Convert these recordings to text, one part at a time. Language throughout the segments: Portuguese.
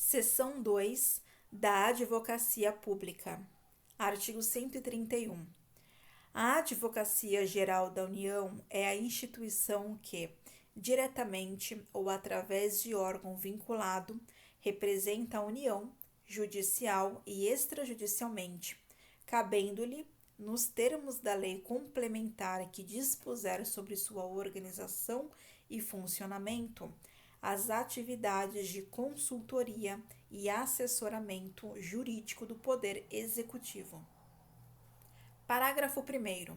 Seção 2 da Advocacia Pública. Artigo 131. A Advocacia Geral da União é a instituição que, diretamente ou através de órgão vinculado, representa a União, judicial e extrajudicialmente, cabendo-lhe, nos termos da lei complementar que dispuser sobre sua organização e funcionamento, as atividades de consultoria e assessoramento jurídico do Poder Executivo. Parágrafo 1º.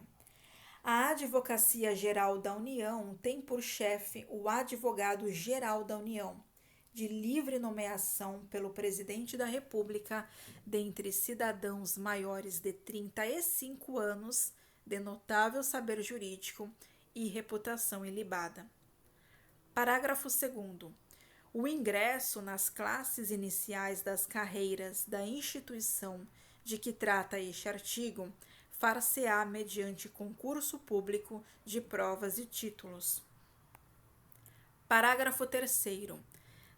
A Advocacia Geral da União tem por chefe o Advogado-Geral da União, de livre nomeação pelo Presidente da República, dentre cidadãos maiores de 35 anos, de notável saber jurídico e reputação ilibada. Parágrafo 2º. O ingresso nas classes iniciais das carreiras da instituição de que trata este artigo far-se-á mediante concurso público de provas e títulos. Parágrafo 3º.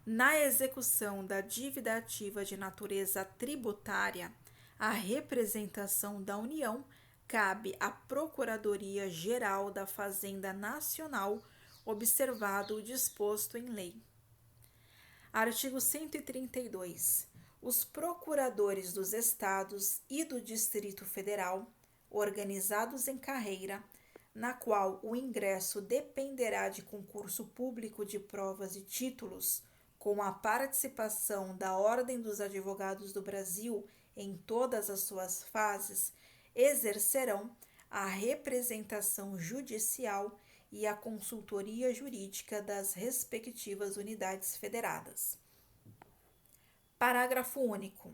Na execução da dívida ativa de natureza tributária, a representação da União cabe à Procuradoria-Geral da Fazenda Nacional, observado o disposto em lei. Artigo 132. Os procuradores dos Estados e do Distrito Federal, organizados em carreira, na qual o ingresso dependerá de concurso público de provas e títulos, com a participação da Ordem dos Advogados do Brasil em todas as suas fases, exercerão a representação judicial e a consultoria jurídica das respectivas unidades federadas. Parágrafo único.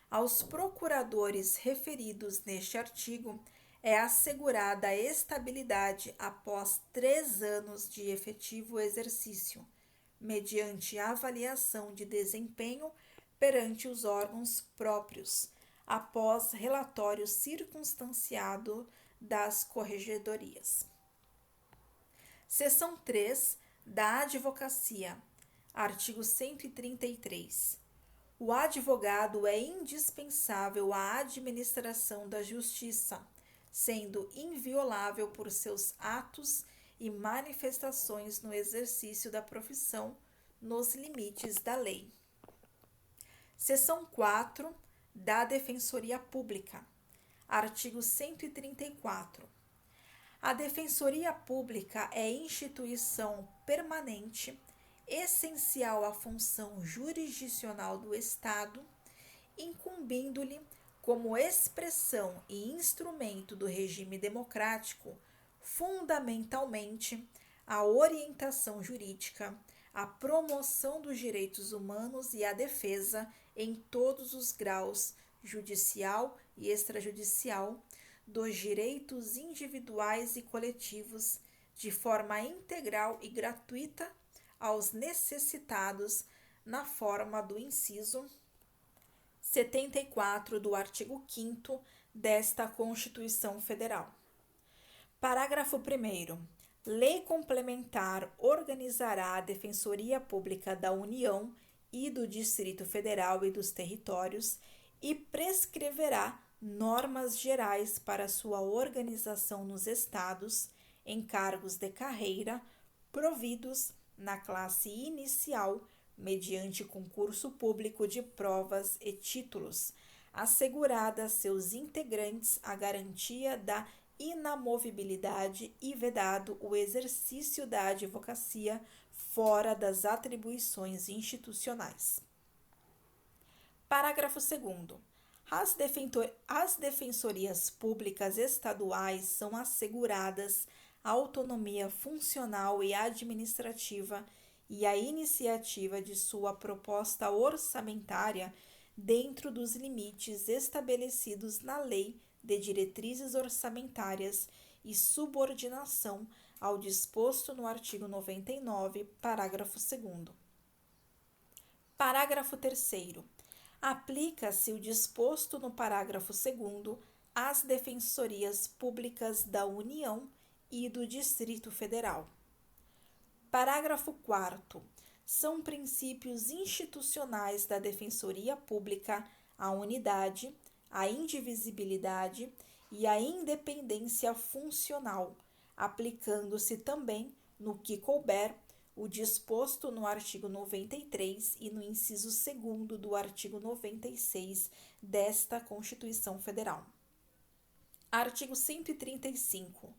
Aos procuradores referidos neste artigo é assegurada a estabilidade após 3 anos de efetivo exercício, mediante avaliação de desempenho perante os órgãos próprios, após relatório circunstanciado das corregedorias. Seção 3 da Advocacia. Artigo 133. O advogado é indispensável à administração da justiça, sendo inviolável por seus atos e manifestações no exercício da profissão, nos limites da lei. Seção 4 da Defensoria Pública. Artigo 134. A Defensoria Pública é instituição permanente, essencial à função jurisdicional do Estado, incumbindo-lhe, como expressão e instrumento do regime democrático, fundamentalmente, a orientação jurídica, a promoção dos direitos humanos e a defesa, em todos os graus, judicial e extrajudicial, dos direitos individuais e coletivos, de forma integral e gratuita aos necessitados, na forma do inciso 74 do artigo 5º desta Constituição Federal. Parágrafo 1º. Lei complementar organizará a Defensoria Pública da União e do Distrito Federal e dos territórios e prescreverá normas gerais para sua organização nos estados, em cargos de carreira, providos na classe inicial, mediante concurso público de provas e títulos, assegurada a seus integrantes a garantia da inamovibilidade e vedado o exercício da advocacia fora das atribuições institucionais. Parágrafo 2º. As defensorias públicas estaduais são asseguradas a autonomia funcional e administrativa e a iniciativa de sua proposta orçamentária dentro dos limites estabelecidos na Lei de Diretrizes Orçamentárias e subordinação ao disposto no artigo 99, parágrafo 2º. Parágrafo 3º. Aplica-se o disposto no parágrafo 2º às defensorias públicas da União e do Distrito Federal. Parágrafo 4º. são princípios institucionais da Defensoria Pública a unidade, a indivisibilidade e a independência funcional, aplicando-se também, no que couber, o disposto no artigo 93 e no inciso 2º do artigo 96 desta Constituição Federal. Artigo 135.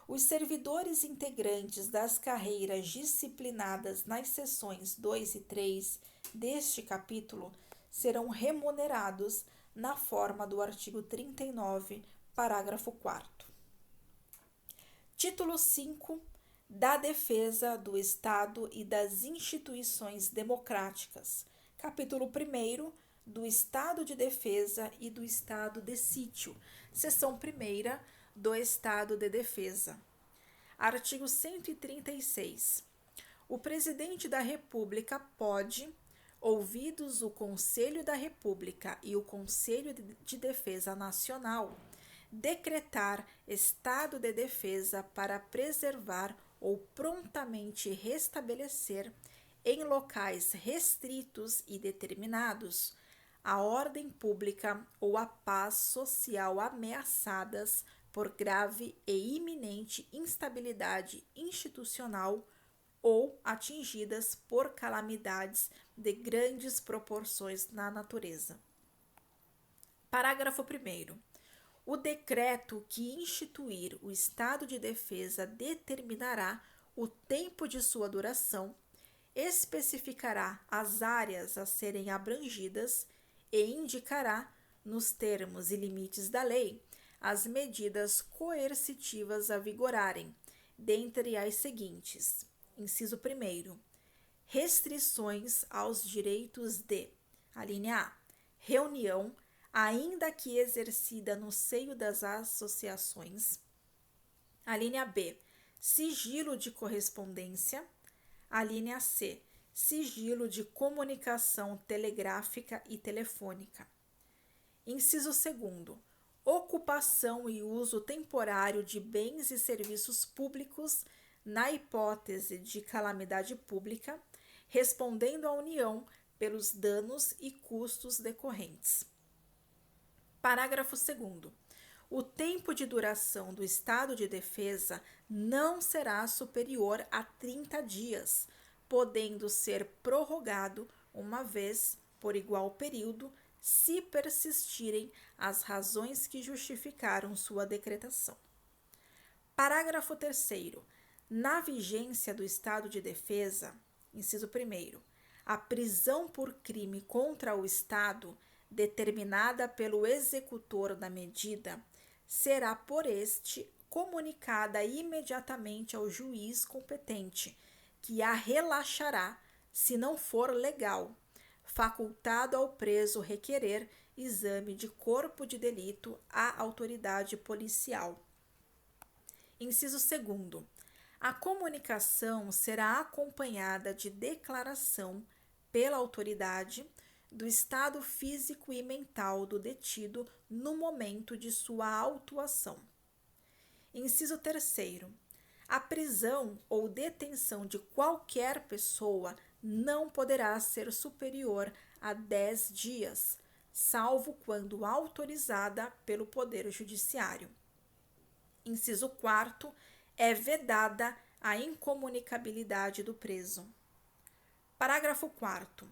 Os servidores integrantes das carreiras disciplinadas nas seções 2 e 3 deste capítulo serão remunerados na forma do artigo 39, parágrafo 4º. Título 5 da Defesa do Estado e das Instituições Democráticas. Capítulo 1º do Estado de Defesa e do Estado de Sítio. Seção 1ª do Estado de Defesa. Artigo 136. O Presidente da República pode, ouvidos o Conselho da República e o Conselho de Defesa Nacional, decretar estado de defesa para preservar ou prontamente restabelecer, em locais restritos e determinados, a ordem pública ou a paz social ameaçadas por grave e iminente instabilidade institucional ou atingidas por calamidades de grandes proporções na natureza. Parágrafo 1º. O decreto que instituir o estado de defesa determinará o tempo de sua duração, especificará as áreas a serem abrangidas e indicará, nos termos e limites da lei, as medidas coercitivas a vigorarem, dentre as seguintes. Inciso 1º. Restrições aos direitos de: alínea A. Reunião, ainda que exercida no seio das associações. Alínea B. Sigilo de correspondência. Alínea C. Sigilo de comunicação telegráfica e telefônica. Inciso 2º. Ocupação e uso temporário de bens e serviços públicos na hipótese de calamidade pública, respondendo à União pelos danos e custos decorrentes. Parágrafo 2º. O tempo de duração do estado de defesa não será superior a 30 dias, podendo ser prorrogado uma vez por igual período, se persistirem as razões que justificaram sua decretação. Parágrafo 3º. Na vigência do estado de defesa, inciso 1º, a prisão por crime contra o Estado, determinada pelo executor da medida, será por este comunicada imediatamente ao juiz competente, que a relaxará, se não for legal, facultado ao preso requerer exame de corpo de delito à autoridade policial. Inciso 2º. A comunicação será acompanhada de declaração pela autoridade do estado físico e mental do detido no momento de sua autuação. Inciso 3º. A prisão ou detenção de qualquer pessoa não poderá ser superior a 10 dias, salvo quando autorizada pelo Poder Judiciário. Inciso 4º. É vedada a incomunicabilidade do preso. Parágrafo 4º.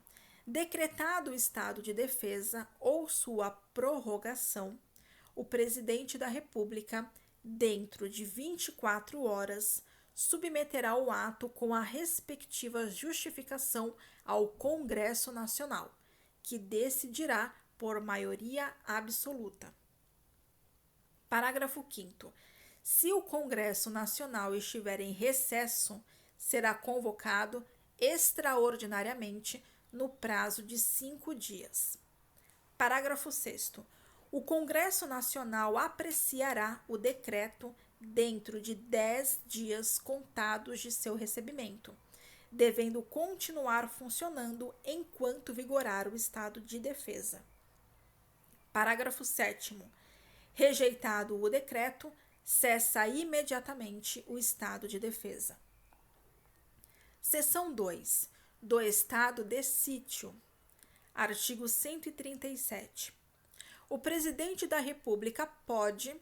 Decretado o estado de defesa ou sua prorrogação, o Presidente da República, dentro de 24 horas, submeterá o ato com a respectiva justificação ao Congresso Nacional, que decidirá por maioria absoluta. Parágrafo 5º. Se o Congresso Nacional estiver em recesso, será convocado extraordinariamente no prazo de 5 dias. Parágrafo 6º. O Congresso Nacional apreciará o decreto dentro de 10 dias contados de seu recebimento, devendo continuar funcionando enquanto vigorar o estado de defesa. Parágrafo 7º. Rejeitado o decreto, cessa imediatamente o estado de defesa. Seção 2. do estado de sítio. Artigo 137. O presidente da República pode,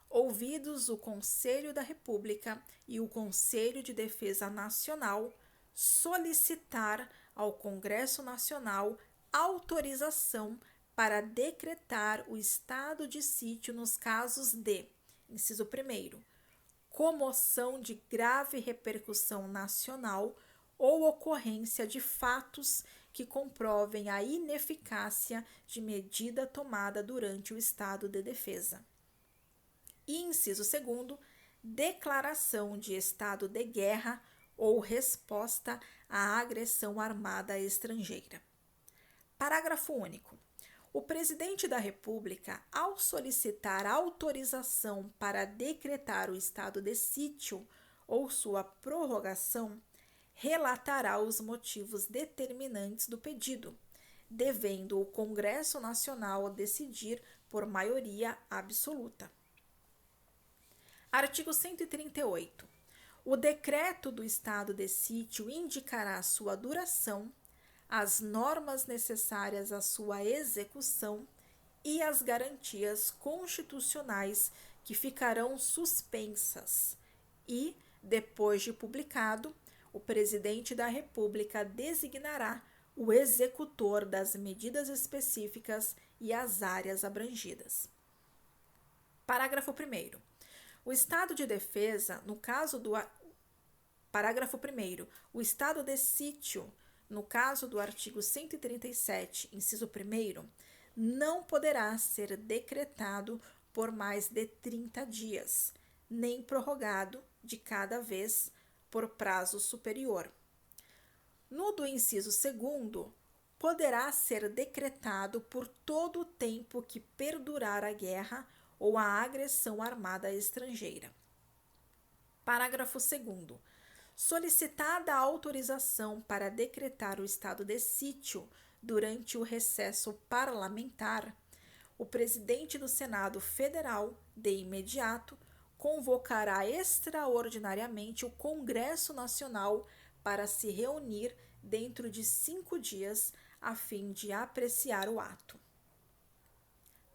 ouvidos o Conselho da República e o Conselho de Defesa Nacional, solicitar ao Congresso Nacional autorização para decretar o estado de sítio nos casos de, inciso 1º, comoção de grave repercussão nacional ou ocorrência de fatos que comprovem a ineficácia de medida tomada durante o estado de defesa. E, inciso 2º, declaração de estado de guerra ou resposta à agressão armada estrangeira. Parágrafo único. O presidente da República, ao solicitar autorização para decretar o estado de sítio ou sua prorrogação, relatará os motivos determinantes do pedido, devendo o Congresso Nacional decidir por maioria absoluta. Artigo 138. O decreto do estado de sítio indicará sua duração, as normas necessárias à sua execução e as garantias constitucionais que ficarão suspensas e, depois de publicado, o presidente da República designará o executor das medidas específicas e as áreas abrangidas. Parágrafo 1º. O estado de defesa, no caso do Parágrafo 1º. O estado de sítio, no caso do artigo 137, inciso 1º, não poderá ser decretado por mais de 30 dias, nem prorrogado de cada vez por prazo superior. No do inciso 2º, poderá ser decretado por todo o tempo que perdurar a guerra ou a agressão armada estrangeira. Parágrafo 2º. Solicitada a autorização para decretar o estado de sítio durante o recesso parlamentar, o presidente do Senado Federal, de imediato, convocará extraordinariamente o Congresso Nacional para se reunir dentro de 5 dias, a fim de apreciar o ato.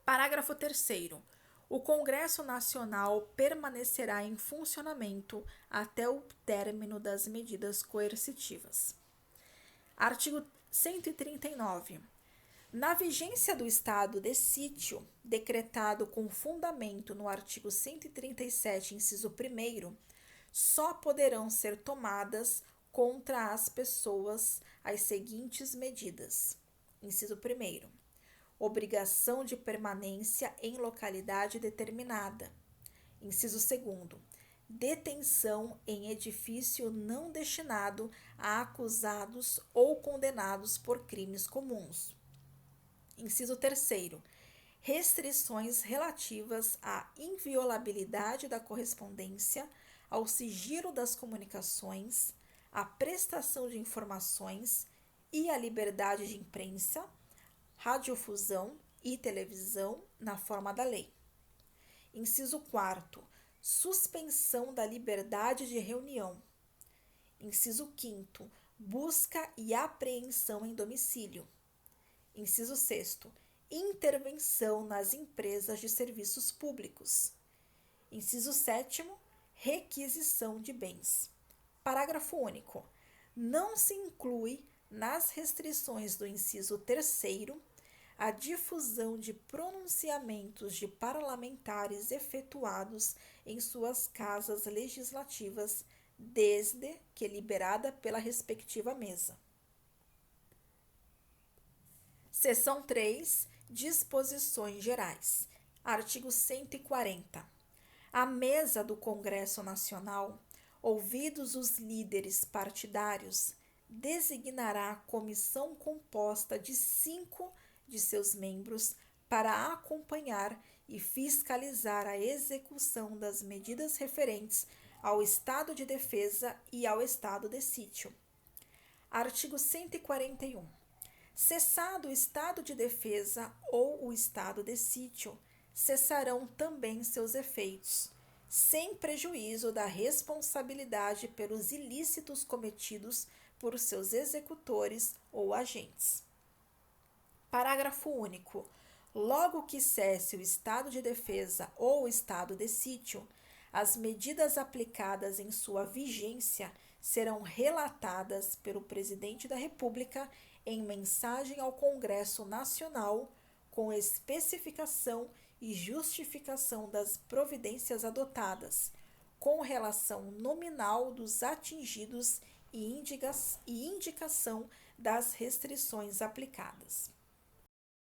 Parágrafo 3º. O Congresso Nacional permanecerá em funcionamento até o término das medidas coercitivas. Artigo 139. Na vigência do estado de sítio, decretado com fundamento no artigo 137, inciso 1º, só poderão ser tomadas contra as pessoas as seguintes medidas. Inciso 1º. Obrigação de permanência em localidade determinada. Inciso 2º. Detenção em edifício não destinado a acusados ou condenados por crimes comuns. Inciso 3º. Restrições relativas à inviolabilidade da correspondência, ao sigilo das comunicações, à prestação de informações e à liberdade de imprensa, radiodifusão e televisão na forma da lei. Inciso 4º. Suspensão da liberdade de reunião. Inciso 5º. Busca e apreensão em domicílio. Inciso 6º. Intervenção nas empresas de serviços públicos. Inciso 7º. Requisição de bens. Parágrafo único. Não se inclui nas restrições do inciso 3º a difusão de pronunciamentos de parlamentares efetuados em suas casas legislativas, desde que liberada pela respectiva mesa. Seção 3. Disposições gerais. Artigo 140. A mesa do Congresso Nacional, ouvidos os líderes partidários, designará comissão composta de 5 de seus membros para acompanhar e fiscalizar a execução das medidas referentes ao estado de defesa e ao estado de sítio. Artigo 141. Cessado o estado de defesa ou o estado de sítio, cessarão também seus efeitos, sem prejuízo da responsabilidade pelos ilícitos cometidos por seus executores ou agentes. Parágrafo único. Logo que cesse o estado de defesa ou estado de sítio, as medidas aplicadas em sua vigência serão relatadas pelo Presidente da República em mensagem ao Congresso Nacional, com especificação e justificação das providências adotadas, com relação nominal dos atingidos e indicação das restrições aplicadas.